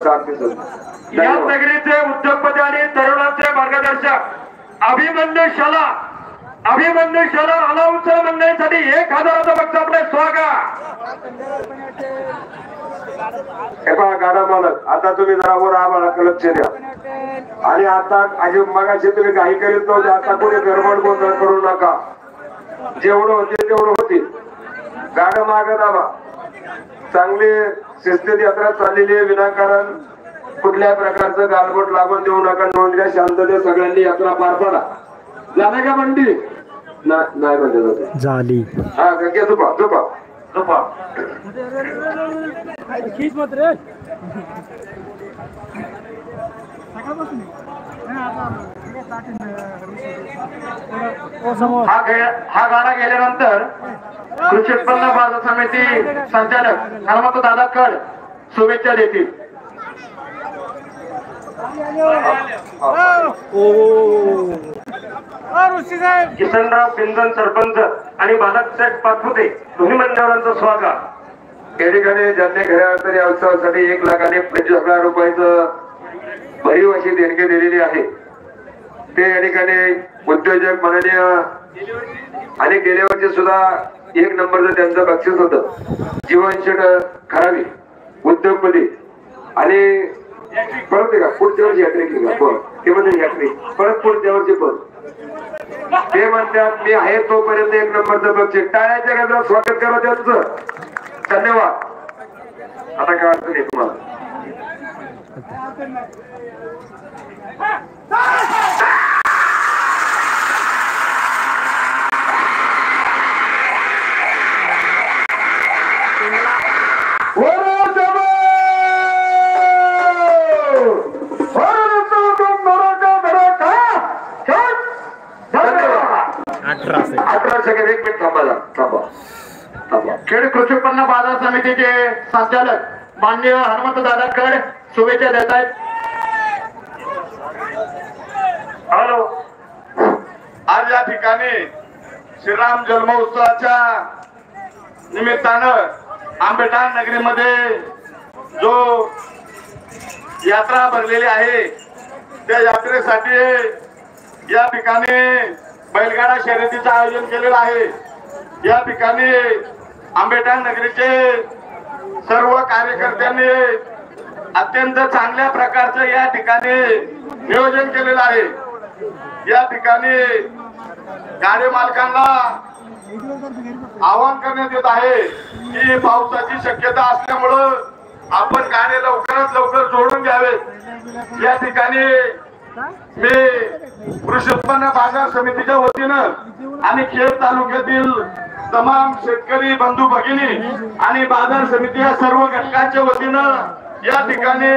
या नगरीचे उद्योगपती आणि तरुणांचे मार्गदर्शक अभिमन्यू शाला अनाउन्सर मंडळीसाठी 1000चं बक्षीस आपले स्वागत. हे पहा गाडा मालक, आता तुम्ही जरा वर आम्हाला लक्ष द्या. आणि आता अशी मगाशी तुम्ही काही करीत नव्हते, आता कोणी गडबड गोंधळ करू नका. जेवढं होते तेवढं होतील. गाडा माग दाबा. चांगली शिस्तीत यात्रा चाललेली आहे. विनाकारण कुठल्याही प्रकारचं गालबोट लागून देऊ नका. नोंदल्या शांततेत सगळ्यांनी यात्रा पार पाडा. झालं का बंडी? नाही म्हणजे झाली. हा गंगे झोपा झोपा झोपा. हा गाडा गेल्यानंतर कृषी उत्पन्न बाजार समिती संचालक हनुमंत दादा कड शुभेच्छा देतील. किसनराव बिंदन सरपंच आणि बालकसेठ पाचपुते दोन्ही मान्यवरांचं स्वागत. या ठिकाणी ज्यांनी घरातरी या उत्सवासाठी 1,25,000 रुपयाचं भरीव अशी देणगी दिलेली आहे ते या ठिकाणी उद्योजक माननीय आणि गेल्या वर्षी सुद्धा 1 नंबरचं त्यांचं बक्षीस होतं. जीवनशेठ खरावी उद्योगपती आणि परत का पुढच्या वर्षी यात्रेक ते म्हणजे यात्रे परत पुढच्या वर्षी पण ते म्हणतात मी आहे तोपर्यंत 1 नंबरचं बक्षीस. टाळ्याच्या गजरात स्वागत करा त्यांचं. धन्यवाद. आता काय अडचण आहे तुम्हाला? खेड कृषी उत्पन्न बाजार समितीचे संचालक माननीय हनुमंत दादा कड शुभेच्छा देत आहेत. हॅलो. आज या ठिकाणी श्रीराम जन्मोत्सवाच्या निमित्तानं आंबेठाण नगरीमध्ये जो यात्रा भरलेली आहे त्या यात्रेसाठी या ठिकाणी बैलगाडा शर्यतीचं आयोजन केलेलं आहे. या ठिकाणी आंबेठाण नगरीचे सर्व कार्यकर्त्यांनी अत्यंत चांगल्या प्रकारचं या ठिकाणी नियोजन केलेलं आहे. या ठिकाणी गाडी मालकांना आवाहन करण्यात येत आहे की पावसाची शक्यता असल्यामुळं आपण गाडी लवकरात लवकर जोडून घ्यावेत. या ठिकाणी मी कृषी उत्पन्न बाजार समितीच्या वतीनं आणि खेड तालुक्यातील तमाम शेतकरी बंधू भगिनी आणि बाजार समिती या सर्व घटकांच्या वतीनं या ठिकाणी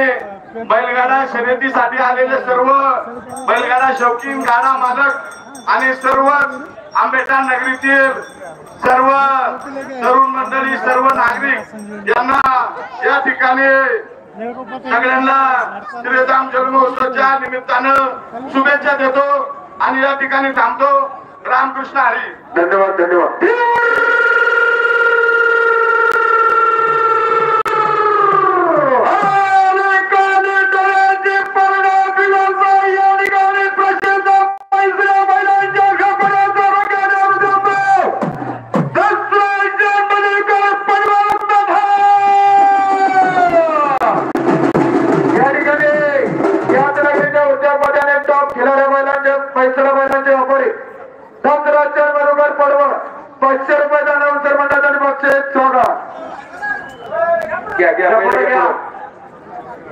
बैलगाडा शर्यतीसाठी आलेले सर्व बैलगाडा शौकीन गाडा मालक आणि सर्व आंबेठाण नगरीतील सर्व तरुण मंडळी सर्व नागरिक यांना या ठिकाणी सगळ्यांना श्रीराम जन्मोत्सवाच्या निमित्तानं शुभेच्छा देतो आणि या ठिकाणी थांबतो. रामकृष्ण हरी. धन्यवाद धन्यवाद.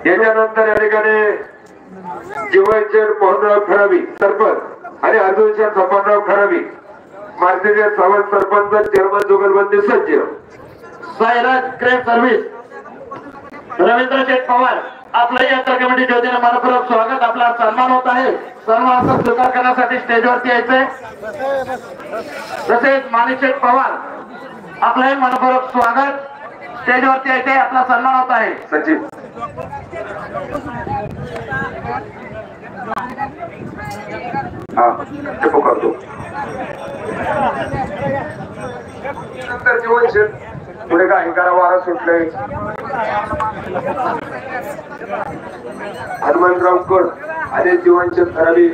याच्यानंतर या ठिकाणी जीवनशेठ मोहनराव खरावी सरपंच आणि अर्जुनशेठ संपतराव खरावी मार्केट सावंत सरपंच चेअरमन जुगलबंदी सज्ज सायराज क्रेप सर्व्हिस रवींद्र शेठ पवार आपल्या यात्रा कमिटीच्या वतीने मनपूर्वक स्वागत. आपला सन्मान होत आहे. सन्मानाचा स्वीकार करण्यासाठी स्टेजवरती यायचंय. तसेच माणिक शेठ पवार आपलंही मनपूर्वक स्वागत. स्टेजवरती यायचंय. आपला सन्मान होत आहे. सचिन हा ते पुकारतो. नंतर जीवनशेठ पुढे काही करा वारा सुटले. हनुमंतराव कड आणि जीवनचंद खराबी